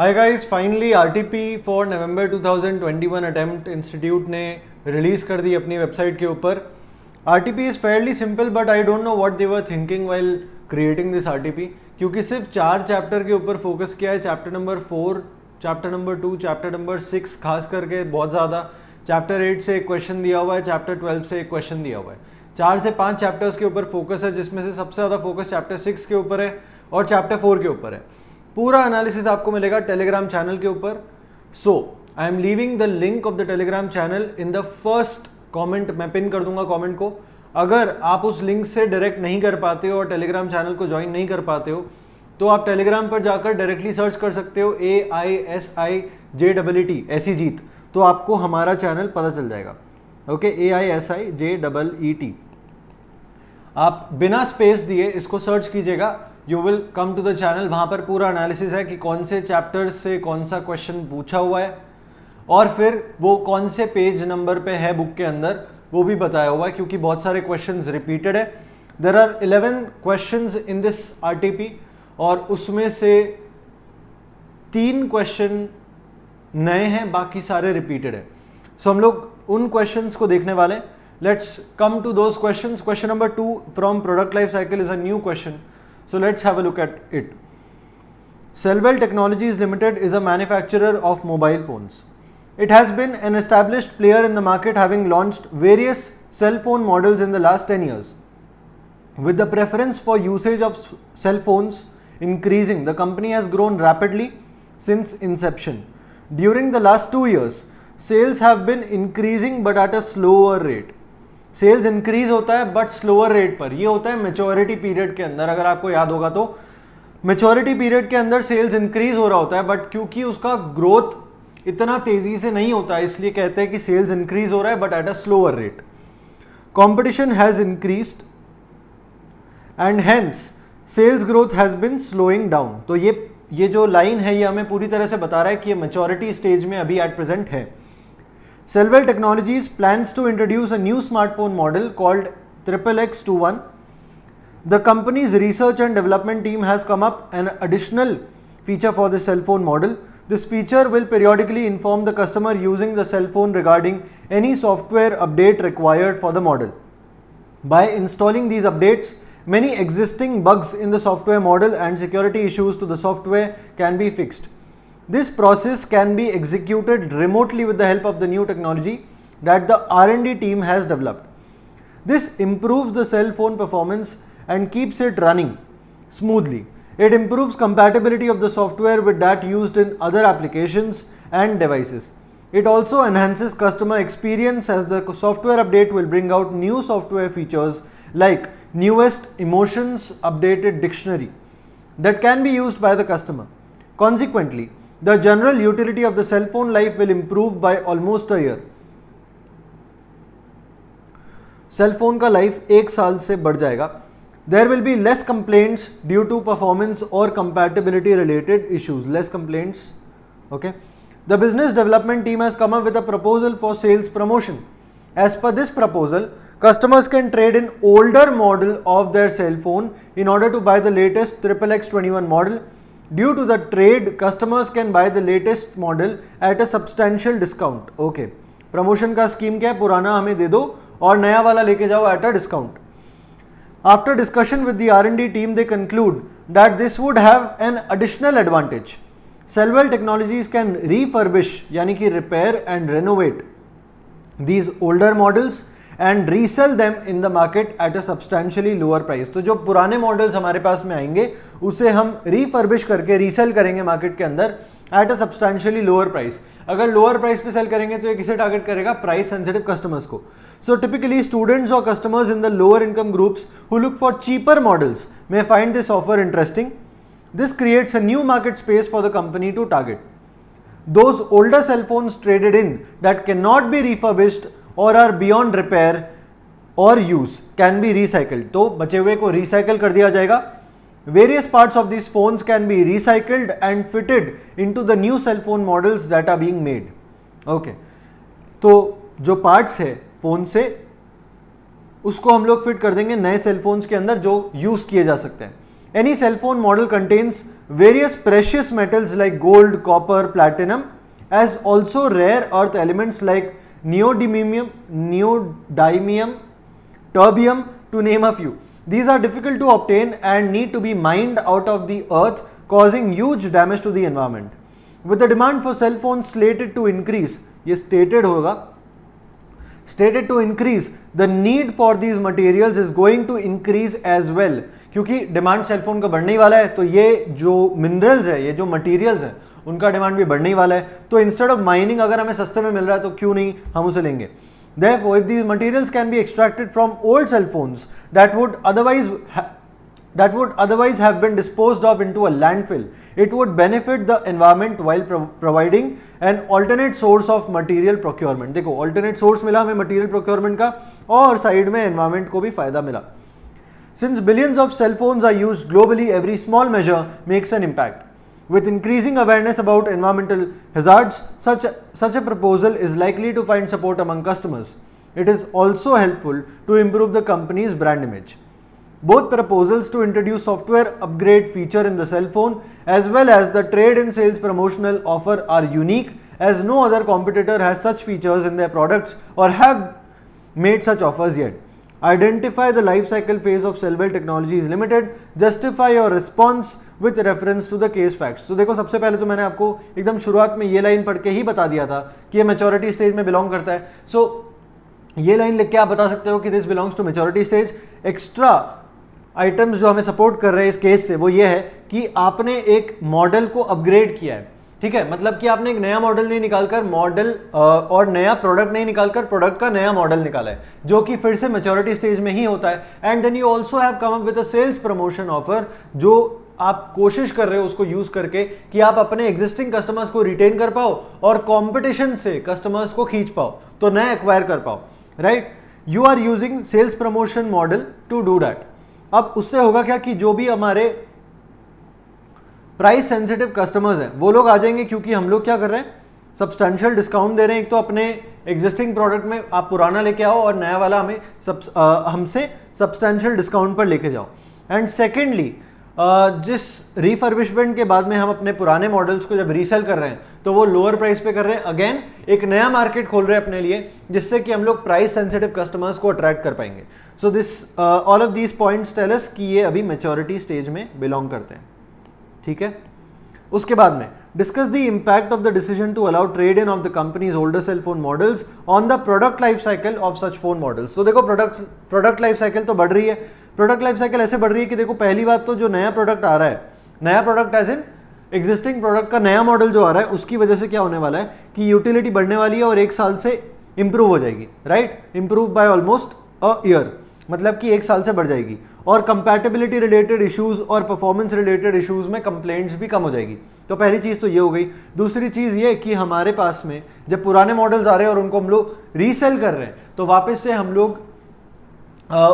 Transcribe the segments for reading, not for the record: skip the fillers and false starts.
Hi guys, finally RTP for November 2021 attempt institute ने release कर दी अपनी वेबसाइट के ऊपर। RTP is Fairlie simple but I don't know what they were thinking while creating this RTP, क्योंकि सिर्फ 4 chapter के ऊपर फोकस किया है। Chapter number 4, chapter number 2, chapter number 6 खास करके बहुत ज़्यादा। चैप्टर 8 से एक क्वेश्चन दिया हुआ है, चैप्टर 12 से एक क्वेश्चन दिया हुआ है। 4 से 5 चैप्टर्स के ऊपर फोकस है, जिसमें से सबसे ज़्यादा फोकस चैप्टर 6 के ऊपर है और चैप्टर 4 के ऊपर है। पूरा एनालिसिस आपको मिलेगा टेलीग्राम चैनल के ऊपर। So I am leaving the link of the Telegram channel in the first comment. मैं पिन कर दूंगा कमेंट को। अगर आप उस लिंक से डायरेक्ट नहीं कर पाते हो और टेलीग्राम चैनल को ज्वाइन नहीं कर पाते हो, तो आप टेलीग्राम पर जाकर डायरेक्टली सर्च कर सकते हो AISIJEET, ऐसी जीत, तो आपको हमारा चैनल पता चल जाएगा। Okay, AISIJEET। आप बिना स्पेस दिए इसको सर्च कीजिएगा, you will come to the channel. वहाँ पर पूरा एनालिसिस है कि कौन से चैप्टर्स से कौन सा क्वेश्चन पूछा हुआ है और फिर वो कौन से पेज नंबर पे है बुक के अंदर, वो भी बताया हुआ है, क्योंकि बहुत सारे क्वेश्चंस रिपीटेड है। There are 11 questions in this RTP और उसमें से 3 क्वेश्चन नए हैं, बाकी सारे रिपीटेड है। सो हम लोग उन क्वेश्चंस को देखने वाले हैं। Let's come to those questions. Question number 2 from product life cycle is a new question. So let's have a look at it. Cellwell Technologies Limited is a manufacturer of mobile phones. It has been an established player in the market, having launched various cell phone models in the last 10 years. With the preference for usage of cell phones increasing, the company has grown rapidly since inception. During the last 2 years, sales have been increasing but at a slower rate. Sales increase होता है but slower rate पर। ये होता है maturity period के अंदर। अगर आपको याद होगा तो मेच्योरिटी पीरियड के अंदर सेल्स इंक्रीज हो रहा होता है, बट क्योंकि उसका ग्रोथ इतना तेजी से नहीं होता है, इसलिए कहते हैं कि सेल्स इंक्रीज हो रहा है but at a slower rate. Competition has increased and hence sales growth has been slowing down. तो ये जो लाइन है ये हमें पूरी तरह से बता रहा है कि ये मेच्योरिटी स्टेज में अभी एट प्रेजेंट है। Cellwell Technologies plans to introduce a new smartphone model called XXX21. The company's research and development team has come up an additional feature for the cell phone model. This feature will periodically inform the customer using the cell phone regarding any software update required for the model. By installing these updates, many existing bugs in the software model and security issues to the software can be fixed. This process can be executed remotely with the help of the new technology that the R&D team has developed. This improves the cell phone performance and keeps it running smoothly. It improves compatibility of the software with that used in other applications and devices. It also enhances customer experience as the software update will bring out new software features like newest emotions updated dictionary that can be used by the customer. Consequently, the general utility of the cell phone life will improve by almost a year. Cell phone का life 1 साल से बढ़ जाएगा. There will be less complaints due to performance or compatibility related issues. Less complaints. Okay. The business development team has come up with a proposal for sales promotion. As per this proposal, customers can trade in older model of their cell phone in order to buy the latest XXX21 model. Due to the trade, customers can buy the latest model at a substantial discount. Okay. Promotion का scheme क्या है? पुराना हमें दे दो और नया वाला लेके जाओ at a discount. After discussion with the R&D team, they conclude that this would have an additional advantage. Cellwell Technologies can refurbish, यानी कि repair and renovate these older models and resell them in the market at a substantially lower price. तो जो पुराने models हमारे पास में आएंगे उसे हम रिफर्बिश करके रीसेल करेंगे मार्केट के अंदर at a substantially lower price. अगर लोअर प्राइस पे सेल करेंगे तो ये किसे टारगेट करेगा? प्राइस सेंसिटिव कस्टमर्स को. सो टिपिकली स्टूडेंट्स और customers in the lower income groups who look for cheaper models may find this offer interesting. This creates a new market space for the company to target. Those older cell phones traded in that cannot be refurbished or are beyond repair or use can be recycled. तो बचे हुए को recycle कर दिया जाएगा. Various parts of these phones can be recycled and fitted into the new cell phone models that are being made. Okay. तो जो parts है फोन से उसको हम लोग फिट कर देंगे नए सेल फोन्स के अंदर जो यूज किए जा सकते हैं. Any cell phone model contains various precious metals like gold, copper, platinum, as also rare earth elements like neodymium, terbium, to name a few. These are difficult to obtain and need to be mined out of the earth, causing huge damage to the environment. With the demand for cell phones slated to increase, ये stated होगा, stated to increase, the need for these materials is going to increase as well. क्योंकि demand cellphone का बढ़ने ही वाला है, तो ये जो मिनरल्स है, ये जो मटेरियल्स है, उनका डिमांड भी बढ़ने ही वाला है. तो इंस्टेड ऑफ माइनिंग अगर हमें सस्ते में मिल रहा है तो क्यों नहीं हम उसे लेंगे. Therefore, if these materials can be extracted from old cell phones that would otherwise have been disposed of into a landfill, it would benefit the environment while providing an alternate source of material procurement. देखो alternate source मिला हमें material procurement का, और side में environment को भी फायदा मिला. Since billions of cell phones are used globally, every small measure makes an impact. With increasing awareness about environmental hazards, such a proposal is likely to find support among customers. It is also helpful to improve the company's brand image. Both proposals to introduce software upgrade feature in the cell phone as well as the trade and sales promotional offer are unique, as no other competitor has such features in their products or have made such offers yet. Identify the life cycle phase of Cellwell Technologies Limited. Justify your response with reference to the case facts. तो देखो सबसे पहले तो मैंने आपको एकदम शुरुआत में ये लाइन पढ़ के ही बता दिया था कि ये मैच्योरिटी स्टेज में बिलोंग करता है. सो ये लाइन लिख के आप बता सकते हो कि this belongs to maturity stage. Extra items जो हमें सपोर्ट कर रहे हैं इस केस से वो ये है कि आपने एक मॉडल को अपग्रेड किया है. ठीक है, मतलब कि आपने एक नया मॉडल नहीं निकालकर मॉडल और नया प्रोडक्ट नहीं निकालकर प्रोडक्ट का नया मॉडल निकाला है, जो कि फिर से मैच्योरिटी स्टेज में ही होता है. And then you also have come up with a sales promotion offer, जो आप कोशिश कर रहे हो उसको यूज करके कि आप अपने एग्जिस्टिंग कस्टमर्स को रिटेन कर पाओ और कंपटीशन से कस्टमर्स को खींच पाओ, तो नए एक्वायर कर पाओ. Right, you are using sales promotion model to do that. अब उससे होगा क्या कि जो भी हमारे प्राइस सेंसिटिव कस्टमर्स हैं वो लोग आ जाएंगे, क्योंकि हम लोग क्या कर रहे हैं, सब्सटेंशियल डिस्काउंट दे रहे हैं. एक तो अपने एग्जिस्टिंग प्रोडक्ट में आप पुराना लेके आओ और नया वाला हमसे सब्सटेंशियल डिस्काउंट पर लेके जाओ. एंड सेकेंडली, जिस रिफर्बिशमेंट के बाद में हम अपने पुराने मॉडल्स को जब रीसेल कर रहे हैं तो वो लोअर प्राइस पे कर रहे हैं. अगेन एक नया मार्केट खोल रहे हैं अपने लिए, जिससे कि हम लोग प्राइस सेंसिटिव कस्टमर्स को अट्रैक्ट कर पाएंगे. So this all of these points tell us कि ये अभी मैच्योरिटी स्टेज में बिलोंग करते हैं. ठीक है, उसके बाद में discuss the impact of the decision to allow trade in of the company's older cell phone models on the product life cycle of such phone models. तो देखो प्रोडक्ट लाइफ साइकिल तो बढ़ रही है. प्रोडक्ट लाइफ साइकिल ऐसे बढ़ रही है कि देखो पहली बात तो जो नया प्रोडक्ट आ रहा है, नया product as in existing product का नया मॉडल जो आ रहा है, उसकी वजह से क्या होने वाला है कि यूटिलिटी बढ़ने वाली है और एक साल से इंप्रूव हो जाएगी. Right, improve by almost a year, मतलब कि एक साल से बढ़ जाएगी. और कंपैटिबिलिटी रिलेटेड इश्यूज और परफॉर्मेंस रिलेटेड इश्यूज में कंप्लेंट्स भी कम हो जाएगी. तो पहली चीज़ तो ये हो गई. दूसरी चीज़ ये कि हमारे पास में जब पुराने मॉडल्स आ रहे हैं और उनको हम लोग रीसेल कर रहे हैं, तो वापस से हम लोग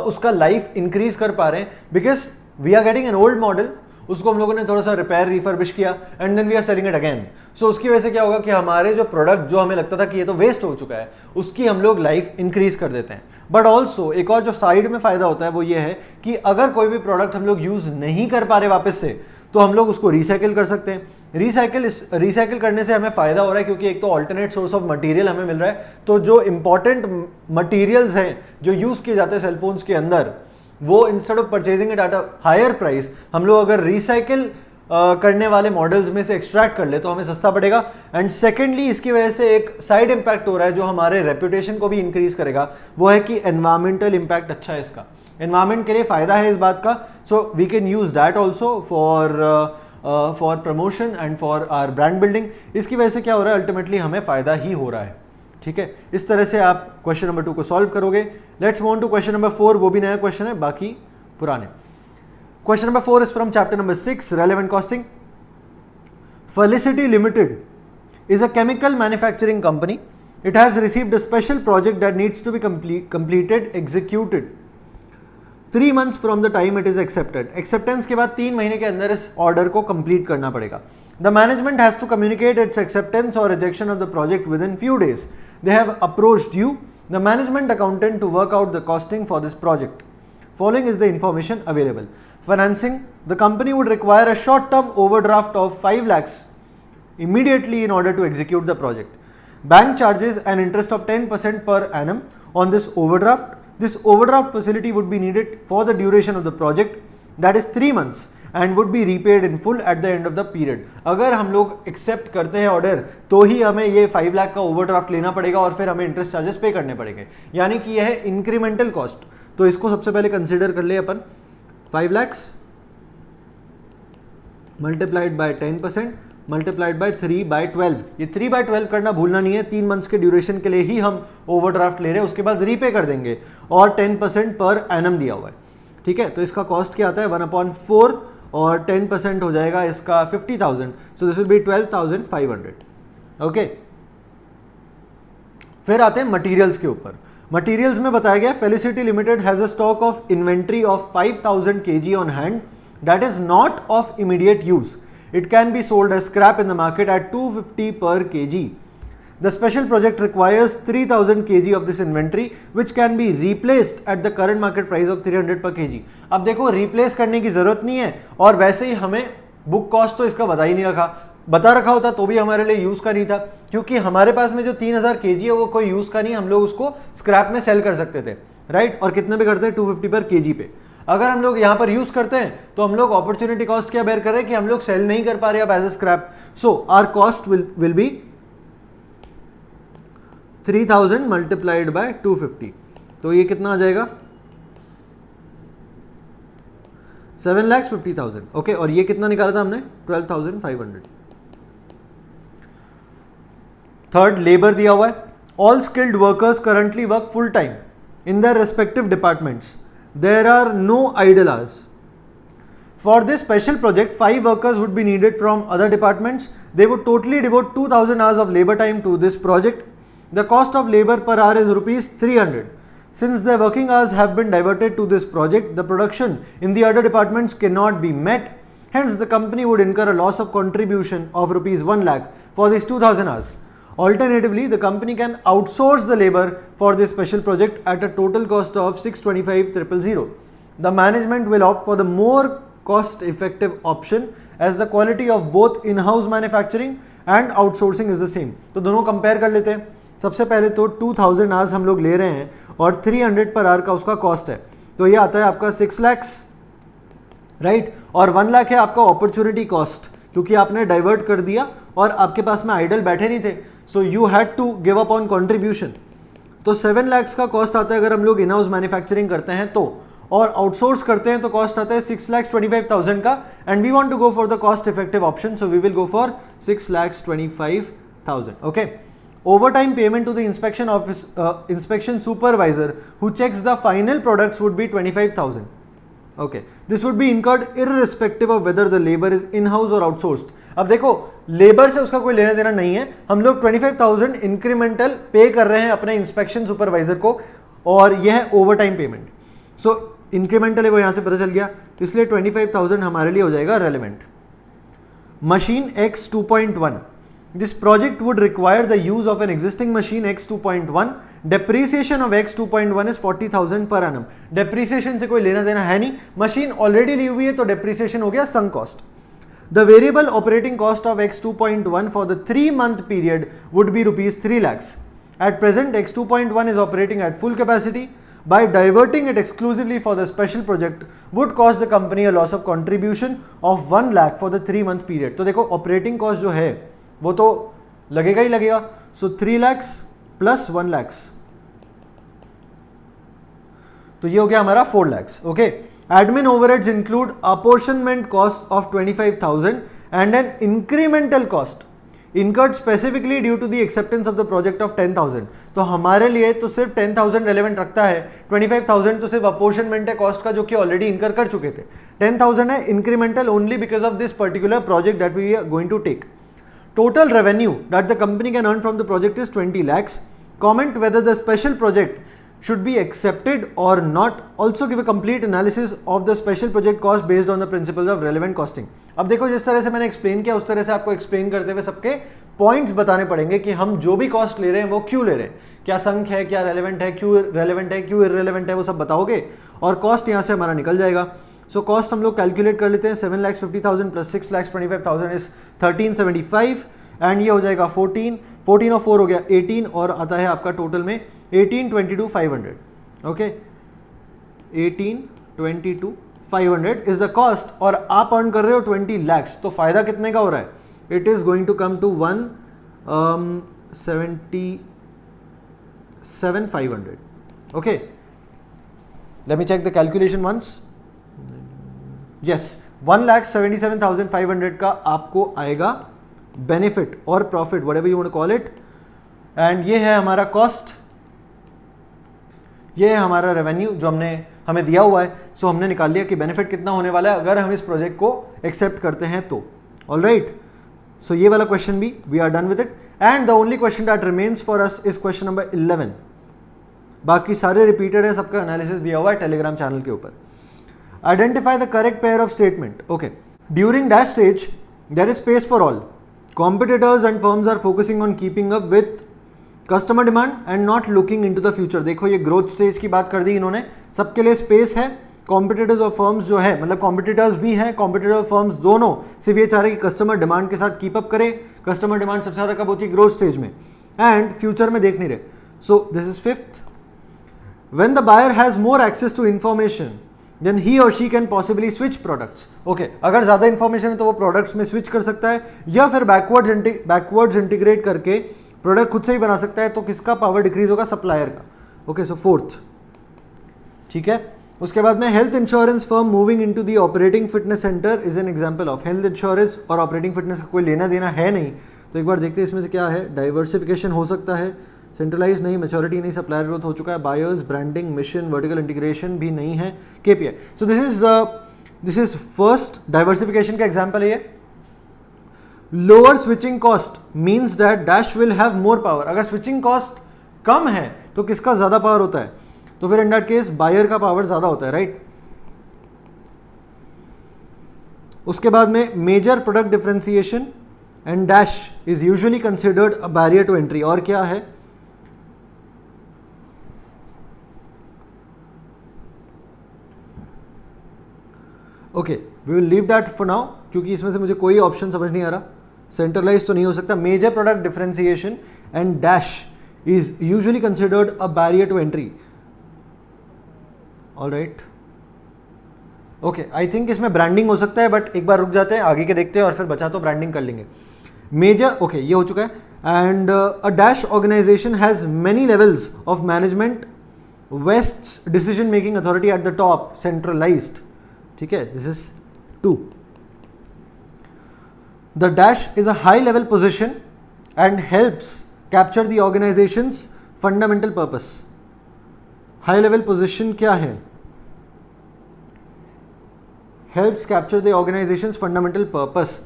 उसका लाइफ इंक्रीज कर पा रहे हैं, because we are getting an old model, उसको हम लोगों ने थोड़ा सा रिपेयर रिफर्बिश किया and then we are selling it again. So उसकी वजह से क्या होगा कि हमारे जो प्रोडक्ट जो हमें लगता था कि ये तो वेस्ट हो चुका है, उसकी हम लोग लाइफ इंक्रीज कर देते हैं. बट ऑल्सो एक और जो साइड में फायदा होता है वो ये है कि अगर कोई भी प्रोडक्ट हम लोग यूज नहीं कर पा रहे वापस से, तो हम लोग उसको रिसाइकिल कर सकते हैं. रिसाइकिल करने से हमें फायदा हो रहा है, क्योंकि एक तो ऑल्टरनेट सोर्स ऑफ मटेरियल हमें मिल रहा है. तो जो इंपॉर्टेंट मटेरियल्स हैं जो यूज किए जाते हैं सेलफोन्स के अंदर, वो instead of purchasing it at a higher price, हम लोग अगर रिसाइकिल करने वाले मॉडल्स में से एक्सट्रैक्ट कर ले तो हमें सस्ता पड़ेगा. एंड सेकेंडली, इसकी वजह से एक साइड इम्पैक्ट हो रहा है जो हमारे रेपुटेशन को भी इंक्रीज करेगा, वो है कि एनवायरमेंटल इम्पैक्ट अच्छा है इसका, एनवायरमेंट के लिए फायदा है इस बात का. So we can use that also for promotion and for our brand building. इसकी वजह से क्या हो रहा है, अल्टीमेटली हमें फायदा ही हो रहा है. ठीक है, इस तरह से आप क्वेश्चन नंबर 2 को सॉल्व करोगे. Let's move on to question number 4. वो भी नया क्वेश्चन है, बाकी पुराने. Question number 4 is from chapter number 6, relevant costing. Felicity Limited is a chemical manufacturing company. It has received a special project that needs to be executed 3 months from the time it is accepted. Acceptance के बाद 3 महीने के अंदर इस order को complete करना पड़ेगा. The management has to communicate its acceptance or rejection of the project within few days. They have approached you, the management accountant, to work out the costing for this project. Following is the information available. financing, the company would require a short-term overdraft of 5 lakhs immediately in order to execute the project. Bank charges an interest of 10% per annum on this overdraft. This overdraft facility would be needed for the duration of the project, that is 3 months, and would be repaid in full at the end of the period. अगर हम लोग accept करते हैं order तो ही हमें ये 5 लाख का overdraft लेना पड़ेगा और फिर हमें इंटरेस्ट चार्जेस पे करने पड़ेंगे, यानी कि यह है इंक्रीमेंटल कॉस्ट. तो इसको सबसे पहले कंसिडर कर ले अपन. 5 lakhs multiplied by 10% multiplied by 3/12. ये 3/12 करना भूलना नहीं है. 3 मंथ्स के ड्यूरेशन के लिए ही हम ओवरड्राफ्ट ले रहे हैं, उसके बाद रीपे कर देंगे और 10% पर एनम दिया हुआ है. ठीक है, तो इसका कॉस्ट क्या आता है 1/4 और 10% हो जाएगा इसका 50,000. So this will be 12,500. Okay, फिर आते हैं मटेरियल्स के ऊपर. मटेरियल्स में बताया गया felicity limited has a stock of inventory of 5,000 kg on hand that is not of immediate use. It can be sold as scrap in the market at 250 per kg. The special project requires 3,000 kg of this inventory which can be replaced at the current market price of 300 per kg. अब देखो replace करने की जरूरत नहीं है और वैसे ही हमें बुक कॉस्ट तो इसका बता ही नहीं रखा. बता रखा होता तो भी हमारे लिए यूज का नहीं था, क्योंकि हमारे पास में जो 3,000 kg है वो कोई यूज का नहीं. हम लोग उसको स्क्रैप में सेल कर सकते थे, राइट. और कितने पे करते हैं 250 पर kg पे. अगर हम लोग यहां पर यूज करते हैं तो हम लोग अपॉर्चुनिटी कॉस्ट क्या बेयर कर रहे हैं कि हम लोग सेल नहीं कर पा रहे अब as a scrap. So our cost will be 3,000 multiplied by 250. तो ये कितना आ जाएगा 7,50,000. ओके, और ये कितना निकाला था हमने 12,500. थर्ड, लेबर दिया हुआ है. All skilled workers currently work full time in their respective departments. There are no idle hours. For this special project, 5 workers would be needed from other departments. They would totally devote 2,000 hours of labor time to this project. The cost of labor per hour is rupees 300. Since their working hours have been diverted to this project, the production in the other departments cannot be met. Hence, the company would incur a loss of contribution of rupees 1 lakh for these 2,000 hours. Alternatively, the company can outsource the labor for this special project at a total cost of 625,000. The management will opt for the more cost-effective option as the quality of both in-house manufacturing and outsourcing is the same. तो दोनों compare कर लेते हैं. सबसे पहले तो 2,000 hours हम लोग ले रहे हैं और 300 पर आवर का उसका कॉस्ट है, तो ये आता है आपका 6 lakhs, राइट. और 1 लाख है आपका अपॉर्चुनिटी कॉस्ट, क्योंकि आपने डाइवर्ट कर दिया और आपके पास में आइडल बैठे नहीं थे, so you had to give up on contribution. तो 7 lakhs का कॉस्ट आता है अगर हम लोग इन हाउस मैन्युफैक्चरिंग करते हैं तो, और आउटसोर्स करते हैं तो कॉस्ट आता है 6,25,000 का. And we want to go for the cost effective option, so we will go for 6,25,000. Okay. Overtime payment to the inspection supervisor who checks the final products would be 25,000. Okay, this would be incurred irrespective of whether the labor is in-house or outsourced. अब देखो labour से उसका कोई लेना देना नहीं है, हम लोग 25,000 इंक्रीमेंटल पे कर रहे हैं अपने इंस्पेक्शन सुपरवाइजर को, और यह है ओवर टाइम पेमेंट. सो इंक्रीमेंटल है वो यहाँ से पता चल गया, इसलिए 25,000 हमारे लिए हो जाएगा relevant. Machine X 2.1. This project would require the use of an existing machine X 2.1. Depreciation of X 2.1 is 40,000 per annum. Depreciation से कोई लेना देना है नहीं, मशीन ऑलरेडी ली हुई है तो depreciation हो गया sunk cost. The variable operating cost of X 2.1 for the 3-month period would be rupees 3 lakhs. At present, X 2.1 is operating at full capacity. By diverting it exclusively for the special project would cost the company a loss of contribution of 1 lakh for the 3-month period. तो देखो operating cost जो है वो तो लगेगा ही लगेगा. सो 3 lakhs plus 1 lakhs, तो ये हो गया हमारा 4 lakhs. Okay. Admin overheads include apportionment cost of 25,000 and an incremental cost incurred specifically due to the acceptance of the project of 10,000. तो हमारे लिए तो सिर्फ 10,000 रेलेवेंट रखता है, 25,000 तो सिर्फ अपॉर्शनमेंट है कॉस्ट का जो कि ऑलरेडी इंकर कर चुके थे. 10,000 है incremental only because of this particular project that we are going to take. Total revenue that the company can earn from the project is 20 lakhs. Comment whether the special project should be accepted or not. Also give a complete analysis of the special project cost based on the principles of relevant costing. अब देखो जिस तरह से मैंने explain किया उस तरह से आपको एक्सप्लेन करते हुए सबके पॉइंट्स बताने पड़ेंगे कि हम जो भी कॉस्ट ले रहे हैं वो क्यों ले रहे हैं, क्या संक है, क्या रेलेवेंट है, क्यों रेलेवेंट है, क्यों इररेलेवेंट है, वो सब बताओगे और कॉस्ट यहाँ से हमारा निकल जाएगा. सो कॉस्ट हम लोग कैलकुलेट कर लेते हैं, 7,50,000 प्लस 6,25,000 इज 1375 एंड ये हो जाएगा 14 और 4 हो गया 18 और आता है आपका टोटल में 18,22,500. ओके 18,22,500 इज द कॉस्ट और आप अर्न कर रहे हो 20 lakhs. तो फायदा कितने का हो रहा है? It is going to come to 177,500. Okay let me check the calculation once. Yes 1,77,500 का आपको आएगा बेनिफिट और profit, whatever you want to call it. And ये है हमारा कॉस्ट, ये है हमारा रेवेन्यू जो हमें दिया हुआ है. सो हमने निकाल लिया कि बेनिफिट कितना होने वाला है अगर हम इस प्रोजेक्ट को एक्सेप्ट करते हैं तो. ऑलराइट, सो ये वाला क्वेश्चन भी we are done with it. And the only question that remains for us is question number 11. बाकी सारे रिपीटेड है, सबका एनालिसिस दिया हुआ है टेलीग्राम चैनल के ऊपर. Identify the correct pair of statement. Okay, during that stage there is space for all. Competitors and firms are focusing on keeping up with customer demand and not looking into the future. देखो ये growth stage की बात कर दी इन्होंने, सबके लिए space है. Competitors और फर्म्स जो है, मतलब कॉम्पिटिटर्स भी हैं, कॉम्पिटिटर और फर्म्स दोनों सिर्फ ये चाह रहे कि कस्टमर डिमांड के साथ कीप अप करे. कस्टमर डिमांड सबसे ज़्यादा कब होती है? ग्रोथ स्टेज में, एंड फ्यूचर में देख नहीं रहे. सो this is 5th. When the buyer has more access to information, then he or she can possibly switch products. Okay, अगर ज़्यादा इन्फॉर्मेशन है तो वो प्रोडक्ट्स में स्विच कर सकता है या फिर बैकवर्ड्स इंटीग्रेट करके प्रोडक्ट खुद से ही बना सकता है. तो किसका पावर डिक्रीज होगा? सप्लायर का. ओके, सो 4th. ठीक है, उसके बाद में health insurance firm moving into the operating fitness centre is an example of. Health insurance और ऑपरेटिंग फिटनेस का कोई लेना देना है नहीं, तो एक बार देखते हैं इसमें से क्या है. डाइवर्सिफिकेशन हो सकता है, सेंट्रलाइज नहीं, मैच्योरिटी नहीं, सप्लायर ग्रोथ हो चुका है, buyers, branding, mission, vertical integration भी नहीं है, KPI. So this is first diversification का एग्जांपल है ये. Lower switching cost means that dash will have more power. अगर स्विचिंग कॉस्ट कम है तो किसका ज्यादा पावर होता है? तो फिर इन दैट केस बायर का पावर ज्यादा होता है, राइट. उसके बाद में major product differentiation and dash is usually considered a barrier to entry. और क्या है? Okay, we will leave that for now, क्योंकि इसमें से मुझे कोई ऑप्शन समझ नहीं आ रहा. सेंट्रलाइज तो नहीं हो सकता. Major product differentiation and dash is usually considered a barrier to entry. Alright, okay, I think इसमें ब्रांडिंग हो सकता है, बट एक बार रुक जाते हैं, आगे के देखते हैं और फिर बचा तो ब्रांडिंग कर लेंगे. मेजर, ओके, ये हो चुका है. And a dash organization has many levels of management, vests decision making authority at the top, centralized. ठीक है, this is 2. The dash is a high level position and helps capture the organization's fundamental purpose. High level position क्या है? Helps capture the organization's fundamental purpose.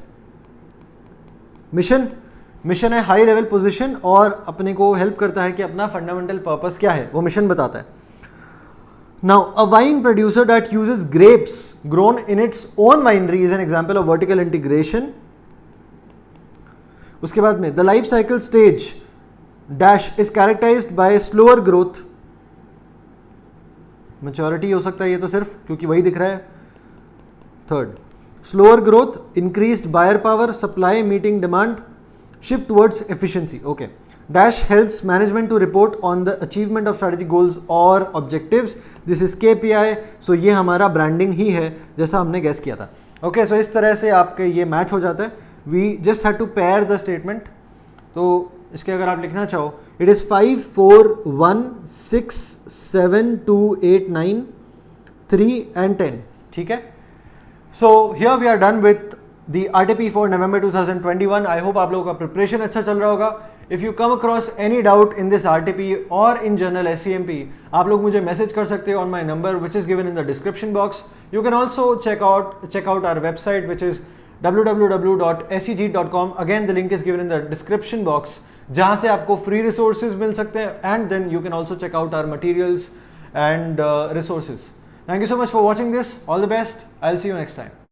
Mission है high level position और अपने को help करता है कि अपना फंडामेंटल पर्पस क्या है, वो मिशन बताता है. Now, a wine producer that uses grapes grown in its own winery is an example of vertical integration. उसके बाद में the life cycle stage dash is characterized by slower growth. Maturity हो सकता है ये तो सिर्फ, क्योंकि वही दिख रहा है. 3rd, slower growth, increased buyer power, supply meeting demand, shift towards efficiency. Okay. Dash helps management to report on the achievement of strategic goals or objectives. This is KPI. So ये हमारा ब्रांडिंग ही है जैसा हमने guess किया था. Okay, सो इस तरह से आपके ये मैच हो जाता है. We just had to pair the statement. तो इसके अगर आप लिखना चाहो, इट इज़ 5 4 1 6 7 2 8 9 3 and 10. ठीक है, so here we are done with the RTP for November 2021. I hope आप लोगों का प्रिपरेशन अच्छा चल रहा होगा. If you come across any doubt in this RTP or in general SCMP, आप लोग मुझे मैसेज कर सकते हो on my number which is given in the description box. You can also check out our website which is www.scg.com. Again the link is given in the description box, जहाँ से आपको free resources मिल सकते हैं, and then you can also check out our materials and resources. Thank you so much for watching this. All the best. I'll see you next time.